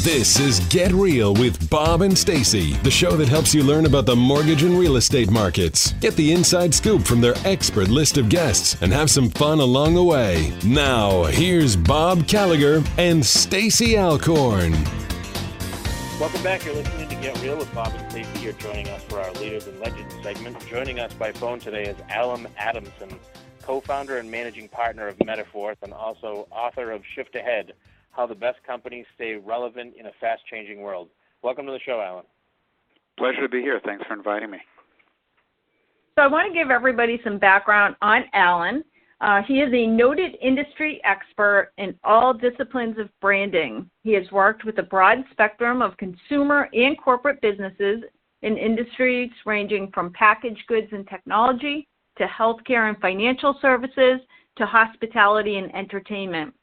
This is Get Real with Bob and Stacy, the show that helps you learn about the mortgage and real estate markets. Get the inside scoop from their expert list of guests and have some fun along the way. Now, here's Bob Gallagher and Stacy Alcorn. Welcome back. You're listening to Get Real with Bob and Stacy. You're joining us for our Leaders and Legends segment. Joining us by phone today is Allen Adamson, co-founder and managing partner of Metaforth and also author of Shift Ahead, How the Best Companies Stay Relevant in a Fast-Changing World. Welcome to the show, Allen. Pleasure to be here. Thanks for inviting me. So I want to give everybody some background on Allen. He is a noted industry expert in all disciplines of branding. He has worked with a broad spectrum of consumer and corporate businesses in industries ranging from packaged goods and technology to healthcare and financial services to hospitality and entertainment.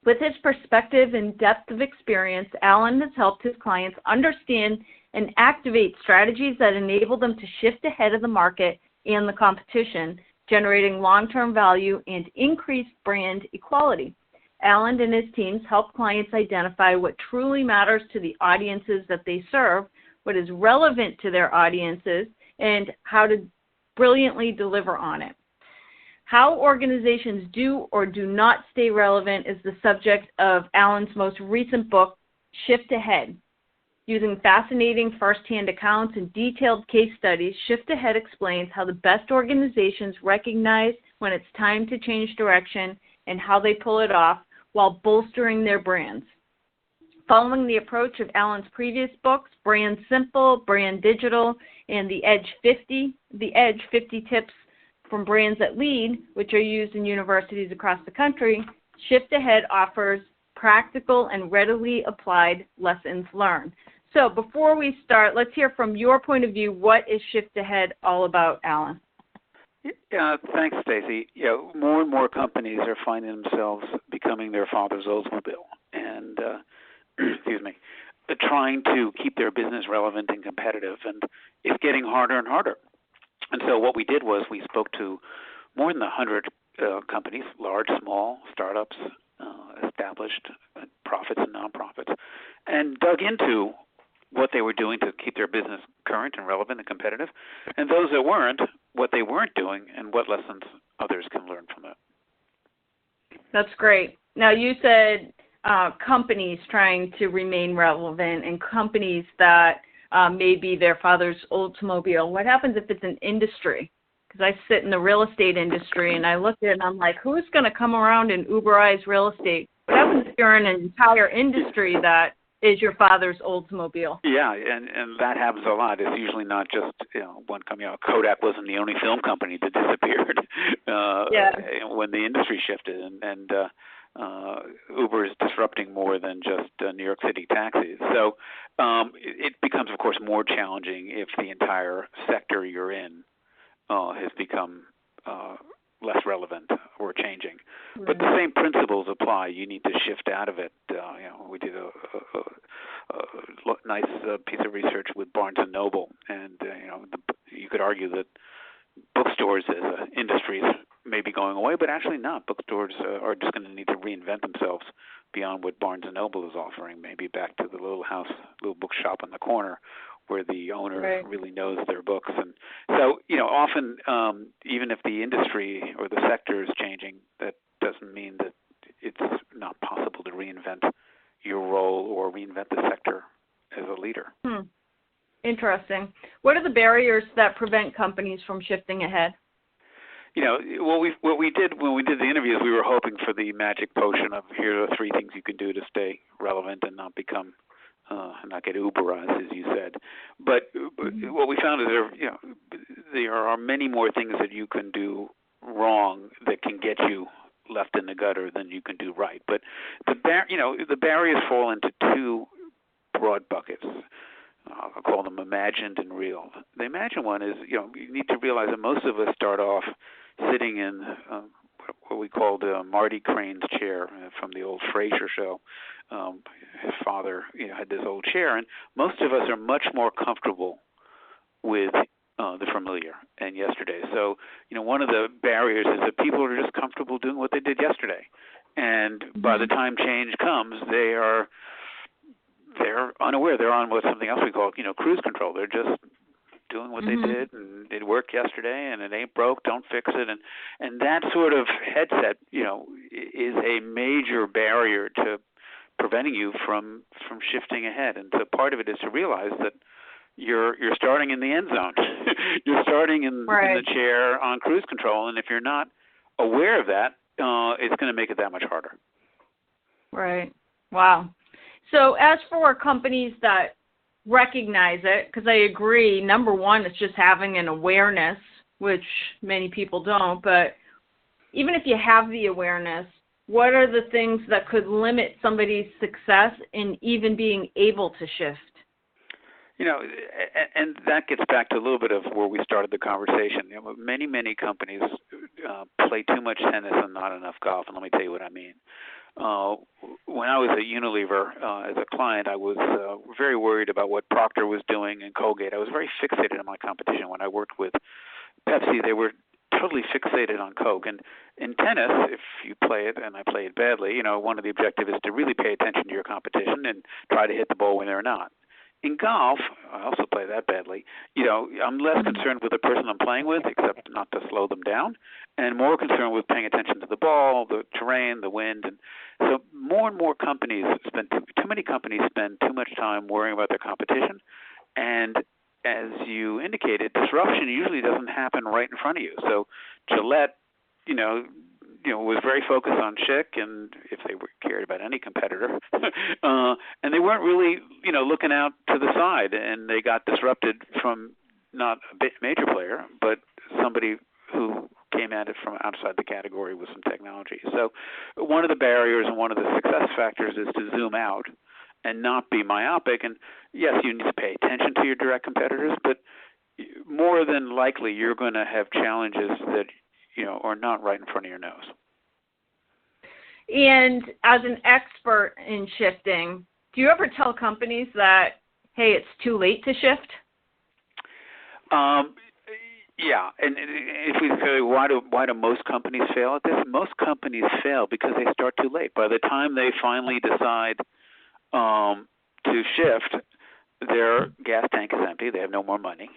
With his perspective and depth of experience, Allen has helped his clients understand and activate strategies that enable them to shift ahead of the market and the competition, generating long-term value and increased brand equality. Allen and his teams help clients identify what truly matters to the audiences that they serve, what is relevant to their audiences, and how to brilliantly deliver on it. How organizations do or do not stay relevant is the subject of Allen's most recent book, Shift Ahead. Using fascinating first-hand accounts and detailed case studies, Shift Ahead explains how the best organizations recognize when it's time to change direction and how they pull it off while bolstering their brands. Following the approach of Allen's previous books, Brand Simple, Brand Digital, and the Edge 50 Tips from Brands That Lead, which are used in universities across the country, Shift Ahead offers practical and readily applied lessons learned. So before we start, let's hear from your point of view, what is Shift Ahead all about, Allen? Thanks, Stacy. More and more companies are finding themselves becoming their father's Oldsmobile and, trying to keep their business relevant and competitive, and it's getting harder and harder. And so what we did was we spoke to more than 100 companies, large, small, startups, established, profits and nonprofits, and dug into what they were doing to keep their business current and relevant and competitive, and those that weren't, what they weren't doing, and what lessons others can learn from that. That's great. Now, you said companies trying to remain relevant and companies that may be their father's Oldsmobile. What happens if it's an industry? Because I sit in the real estate industry, and I look at it and I'm like, who's going to come around and Uberize real estate? What happens if you're in an entire industry that is your father's Oldsmobile? Yeah, and that happens a lot. It's usually not just one company. Kodak wasn't the only film company that disappeared when the industry shifted, and Uber is disrupting more than just New York City taxis. So it becomes, of course, more challenging if the entire sector you're in has become less relevant or changing. Right. But the same principles apply. You need to shift out of it. We did a nice piece of research with Barnes & Noble, and you could argue that bookstores as an industry may be going away, but actually not. Bookstores are just going to need to reinvent themselves beyond what Barnes & Noble is offering, maybe back to the little bookshop on the corner where the owner really knows their books. And so, often, even if the industry or the sector is changing, that doesn't mean that it's not possible to reinvent your role or reinvent the sector as a leader. Interesting. What are the barriers that prevent companies from shifting ahead? What we did when we did the interviews, we were hoping for the magic potion of here are 3 things you can do to stay relevant and not become not get Uberized, as you said. But what we found is there are many more things that you can do wrong that can get you left in the gutter than you can do right. But the barriers fall into 2 broad buckets. I'll call them imagined and real. The imagined one is, you need to realize that most of us start off sitting in what we called Marty Crane's chair from the old Frasier show. His father had this old chair, and most of us are much more comfortable with the familiar and yesterday. So, one of the barriers is that people are just comfortable doing what they did yesterday. And by the time change comes, they are unaware. They're on something else we call, cruise control. They're just doing what they did, and it worked yesterday, and it ain't broke, don't fix it. And that sort of headset, is a major barrier to preventing you from shifting ahead. And so part of it is to realize that you're starting in the end zone. You're starting in the chair on cruise control, and if you're not aware of that, it's going to make it that much harder. Right. Wow. So as for companies that recognize it, because I agree, number one, it's just having an awareness, which many people don't, but even if you have the awareness, what are the things that could limit somebody's success in even being able to shift? And that gets back to a little bit of where we started the conversation. Many companies play too much tennis and not enough golf, and let me tell you what I mean. When I was at Unilever as a client, I was very worried about what Procter was doing and Colgate. I was very fixated on my competition. When I worked with Pepsi, they were totally fixated on Coke. And in tennis, if you play it, and I play it badly, one of the objectives is to really pay attention to your competition and try to hit the ball when they're not. In golf, I also play that badly. I'm less concerned with the person I'm playing with, except not to slow them down, and more concerned with paying attention to the ball, the terrain, the wind. And so more and more companies too many companies spend too much time worrying about their competition. And as you indicated, disruption usually doesn't happen right in front of you. So Gillette, was very focused on Schick, and if they cared about any competitor, and they weren't really, looking out to the side, and they got disrupted from not a major player, but somebody who came at it from outside the category with some technology. So one of the barriers and one of the success factors is to zoom out and not be myopic. And yes, you need to pay attention to your direct competitors, but more than likely you're going to have challenges that are not right in front of your nose. And as an expert in shifting, do you ever tell companies that, hey, it's too late to shift? Yeah, and if we say why do most companies fail at this? Most companies fail because they start too late. By the time they finally decide to shift, their gas tank is empty. They have no more money.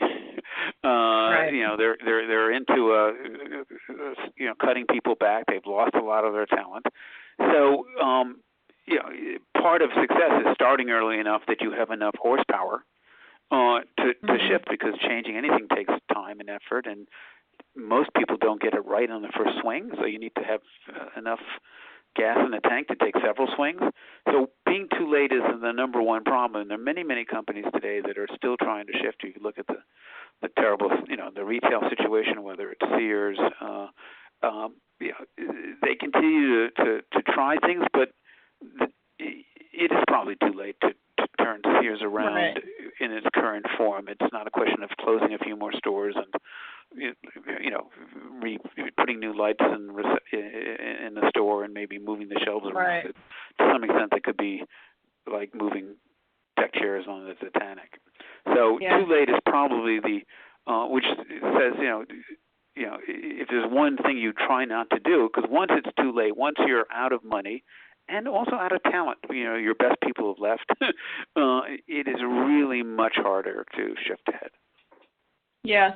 Right. They're into cutting people back. They've lost a lot of their talent. So part of success is starting early enough that you have enough horsepower to shift, because changing anything takes time and effort, and most people don't get it right on the first swing. So you need to have enough gas in the tank to take several swings. So being too late is the number one problem. And there are many companies today that are still trying to shift. You look at the terrible, the retail situation, whether it's Sears, they continue to try things, but it is probably too late to turn Sears around in its current form. It's not a question of closing a few more stores and putting new lights in the store and maybe moving the shelves around. Right. To some extent, that could be like moving deck chairs on the Titanic. So too late is probably which says if there's one thing you try not to do, because once it's too late, once you're out of money and also out of talent, your best people have left, it is really much harder to shift ahead. Yes.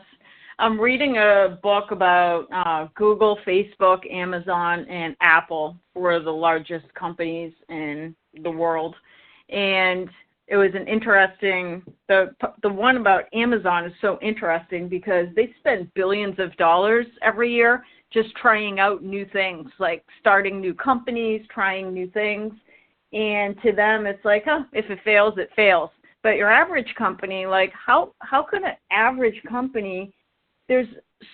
I'm reading a book about Google, Facebook, Amazon, and Apple were the largest companies in the world. And it was an interesting, the one about Amazon is so interesting because they spend billions of dollars every year just trying out new things, like starting new companies, trying new things. And to them, it's like, if it fails, it fails. But your average company, like how could an average company, there's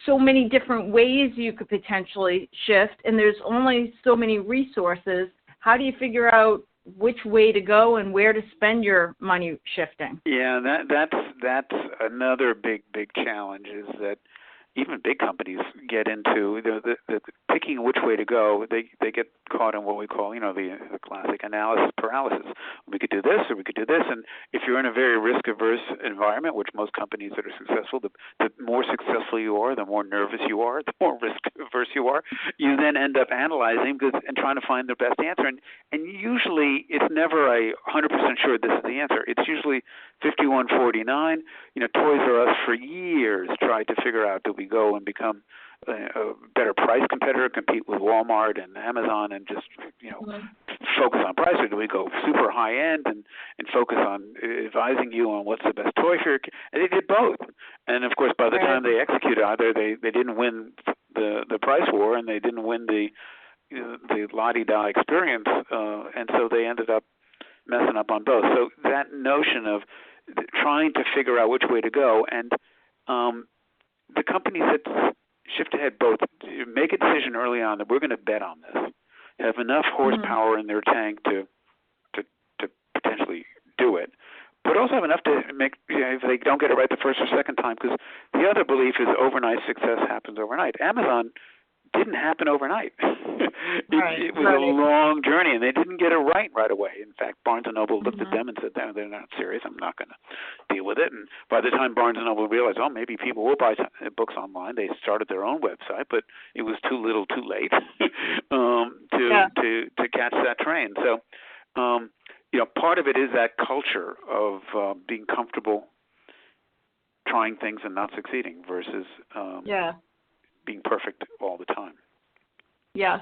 so many different ways you could potentially shift, and there's only so many resources. How do you figure out which way to go and where to spend your money shifting? Yeah, that's another big challenge, is that even big companies get into the picking which way to go. They get caught in what we call, the classic analysis paralysis. We could do this or we could do this. And if you're in a very risk-averse environment, which most companies that are successful, the more successful you are, the more nervous you are, the more risk-averse you are, you then end up analyzing and trying to find the best answer. And usually it's never a 100% sure this is the answer. It's usually 51-49. Toys R Us for years tried to figure out, do we go and become a better price competitor, compete with Walmart and Amazon, and just focus on price, or do we go super high end and focus on advising you on what's the best toy for your kid? And they did both. And of course, by the time they executed either, they didn't win the price war, and they didn't win the la-di-da experience, and so they ended up messing up on both. So that notion of trying to figure out which way to go, and the companies that shift ahead both make a decision early on that we're going to bet on this, have enough horsepower in their tank to potentially do it, but also have enough to make, if they don't get it right the first or second time, because the other belief is overnight success happens overnight. Amazon didn't happen overnight. It was a long journey, and they didn't get it right away. In fact, Barnes & Noble looked at them and said, they're not serious. I'm not going to deal with it. And by the time Barnes & Noble realized, maybe people will buy books online, they started their own website, but it was too little too late to catch that train. So, part of it is that culture of being comfortable trying things and not succeeding versus being perfect all the time. Yes.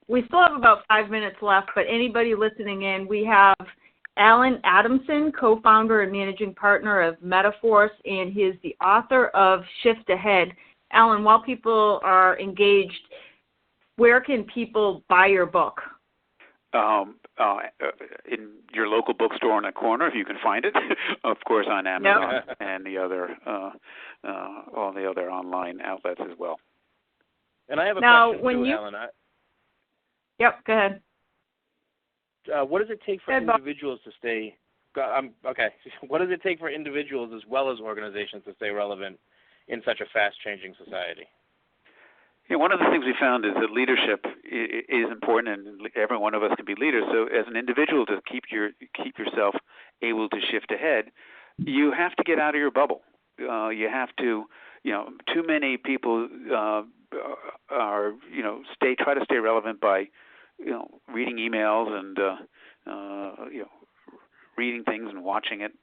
We still have about 5 minutes left, but anybody listening in, we have Allen Adamson, co-founder and managing partner of Metaforce, and he's the author of Shift Ahead. Allen, while people are engaged, where can people buy your book? In your local bookstore in the corner, if you can find it. Of course, on Amazon and the other, all the other online outlets as well. And I have a question too, Allen. Yep, go ahead. What does it take for individuals to stay? What does it take for individuals as well as organizations to stay relevant in such a fast-changing society? One of the things we found is that leadership is important, and every one of us can be leaders. So, as an individual, to keep yourself able to shift ahead, you have to get out of your bubble. You have to, too many people are, try to stay relevant by, reading emails and, reading things and watching it.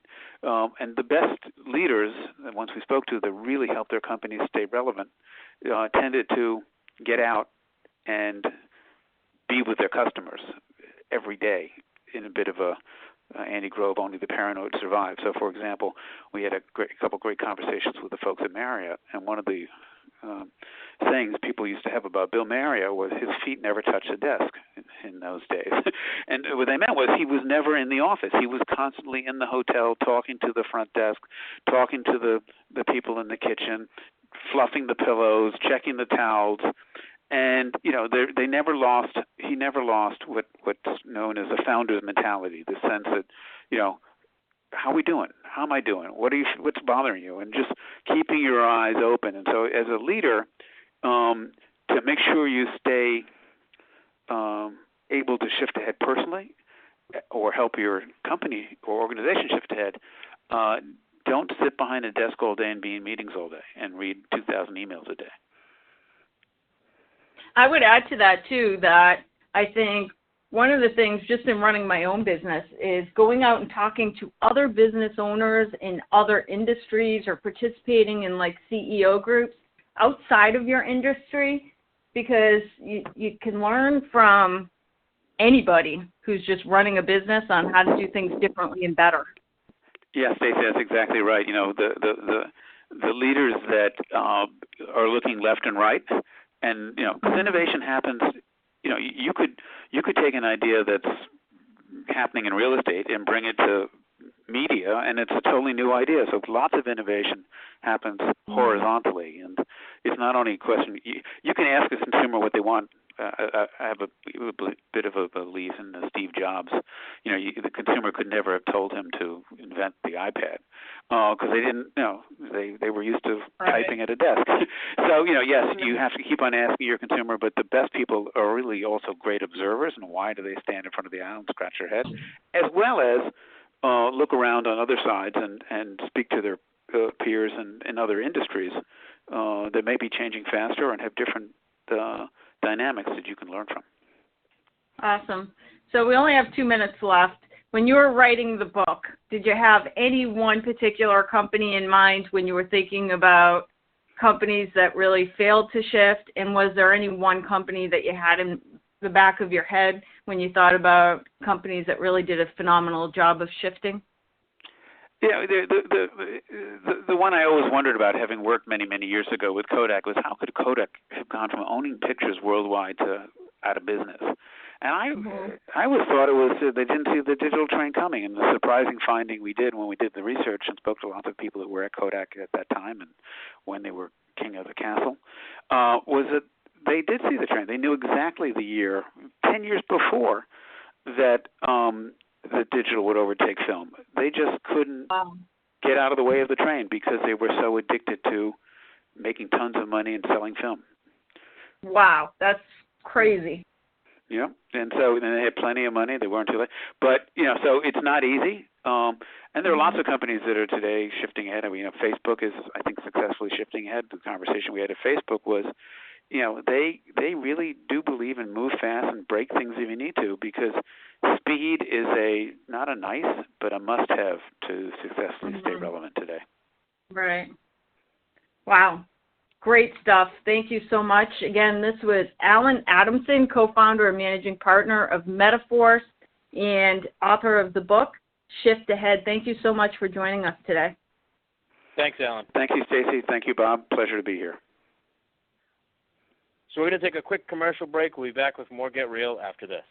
And the best leaders, the ones we spoke to, that really helped their companies stay relevant, tended to get out and be with their customers every day in a bit of a Andy Grove, only the paranoid survive. So, for example, we had a couple great conversations with the folks at Marriott, and one of the things people used to have about Bill Marriott was his feet never touched the desk in those days. And what they meant was he was never in the office. He was constantly in the hotel, talking to the front desk, talking to the people in the kitchen, fluffing the pillows, checking the towels. And, he never lost what's known as a founder's mentality, the sense that, how are we doing? How am I doing? What's bothering you? And just keeping your eyes open. And so as a leader, to make sure you stay able to shift ahead personally or help your company or organization shift ahead, don't sit behind a desk all day and be in meetings all day and read 2,000 emails a day. I would add to that, too, that I think one of the things just in running my own business is going out and talking to other business owners in other industries or participating in like CEO groups outside of your industry, because you can learn from anybody who's just running a business on how to do things differently and better. Yeah, Stacey, that's exactly right. The leaders that are looking left and right, and because innovation happens, you could take an idea that's happening in real estate and bring it to media, and it's a totally new idea. So lots of innovation happens horizontally, and it's not only a question. You can ask a consumer what they want I have a bit of a belief in Steve Jobs. The consumer could never have told him to invent the iPad because they didn't. They were used to typing at a desk. So yes, you have to keep on asking your consumer. But the best people are really also great observers. And why do they stand in front of the aisle and scratch their head, as well as look around on other sides and speak to their peers in other industries that may be changing faster and have different dynamics that you can learn from. Awesome. So we only have 2 minutes left. When you were writing the book, did you have any one particular company in mind when you were thinking about companies that really failed to shift? And was there any one company that you had in the back of your head when you thought about companies that really did a phenomenal job of shifting? Yeah, the one I always wondered about, having worked many years ago with Kodak, was how could Kodak have gone from owning pictures worldwide to out of business? And I always thought it was they didn't see the digital train coming. And the surprising finding we did when we did the research and spoke to lots of people that were at Kodak at that time and when they were king of the castle, was that they did see the train. They knew exactly the year, 10 years before, that that digital would overtake film. They just couldn't get out of the way of the train because they were so addicted to making tons of money and selling film. Wow, that's crazy. Yeah, and they had plenty of money. They weren't too late. But, so it's not easy. And there are lots of companies that are today shifting ahead. Facebook is, I think, successfully shifting ahead. The conversation we had at Facebook was, they really do believe in move fast and break things if you need to, because speed is not a nice, but a must-have to successfully stay relevant today. Right. Wow. Great stuff. Thank you so much. Again, this was Allen Adamson, co-founder and managing partner of Metaforce and author of the book, Shift Ahead. Thank you so much for joining us today. Thanks, Alan. Thank you, Stacy. Thank you, Bob. Pleasure to be here. So we're going to take a quick commercial break. We'll be back with more Get Real after this.